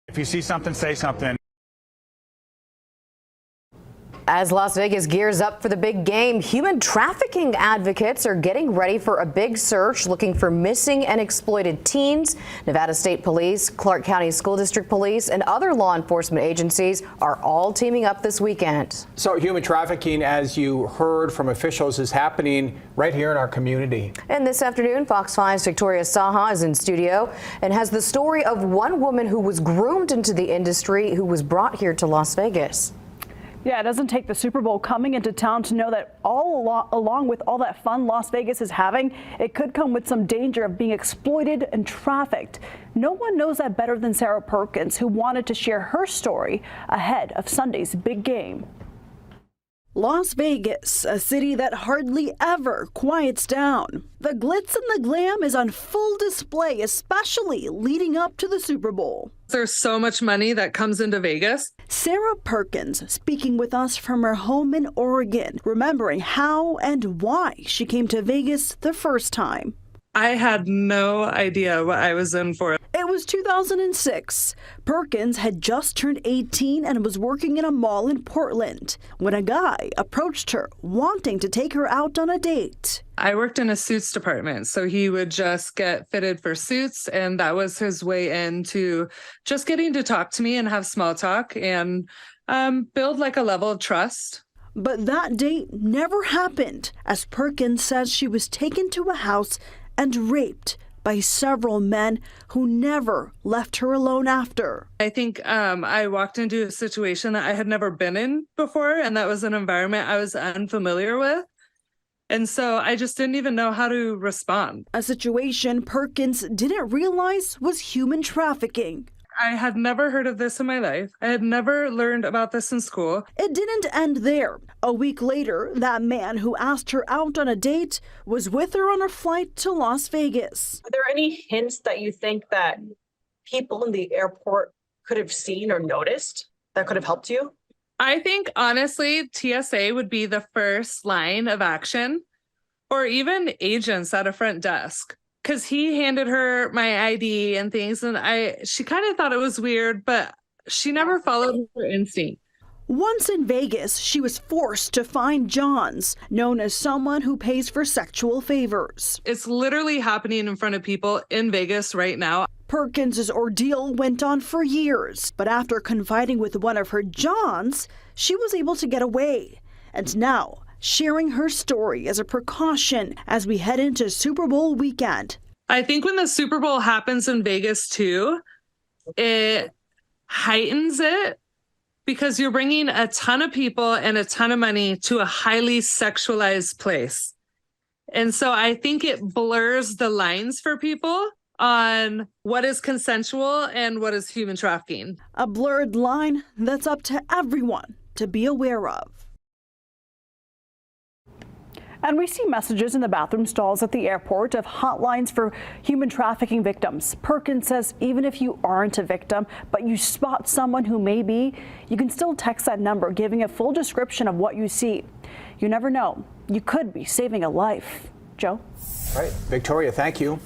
If you see something, say something. As Las Vegas gears up for the big game, human trafficking advocates are getting ready for a big search looking for missing and exploited teens. Nevada State Police, Clark County School District Police, and other law enforcement agencies are all teaming up this weekend. So human trafficking, as you heard from officials, is happening right here in our community. And this afternoon, Fox 5's Victoria Saha is in studio and has the story of one woman who was groomed into the industry who was brought here to Las Vegas. Yeah, it doesn't take the Super Bowl coming into town to know that along with all that fun Las Vegas is having, it could come with some danger of being exploited and trafficked. No one knows that better than Sarah Perkins, who wanted to share her story ahead of Sunday's big game. Las Vegas, a city that hardly ever quiets down. The glitz and the glam is on full display, especially leading up to the Super Bowl. There's so much money that comes into Vegas. Sarah Perkins speaking with us from her home in Oregon, remembering how and why she came to Vegas the first time. I had no idea what I was in for. It was 2006. Perkins had just turned 18 and was working in a mall in Portland when a guy approached her wanting to take her out on a date. I worked in a suits department, so he would just get fitted for suits, and that was his way into just getting to talk to me and have small talk and build like a level of trust. But that date never happened, as Perkins says she was taken to a house and raped by several men who never left her alone after. I think I walked into a situation that I had never been in before, and that was an environment I was unfamiliar with. And so I just didn't even know how to respond. A situation Perkins didn't realize was human trafficking. I had never heard of this in my life. I had never learned about this in school. It didn't end there. A week later, that man who asked her out on a date was with her on her flight to Las Vegas. Are there any hints that you think that people in the airport could have seen or noticed that could have helped you? I think, honestly, TSA would be the first line of action, or even agents at a front desk. Because he handed her my ID and things, and she kind of thought it was weird, but she never followed her instinct. Once in Vegas, she was forced to find Johns, known as someone who pays for sexual favors. It's literally happening in front of people in Vegas right now. Perkins' ordeal went on for years, but after confiding with one of her Johns, she was able to get away. And now, sharing her story as a precaution as we head into Super Bowl weekend. I think when the Super Bowl happens in Vegas too, it heightens it because you're bringing a ton of people and a ton of money to a highly sexualized place. And so I think it blurs the lines for people on what is consensual and what is human trafficking. A blurred line that's up to everyone to be aware of. And we see messages in the bathroom stalls at the airport of hotlines for human trafficking victims. Perkins says even if you aren't a victim, but you spot someone who may be, you can still text that number, giving a full description of what you see. You never know. You could be saving a life. Joe? All right, Victoria, thank you.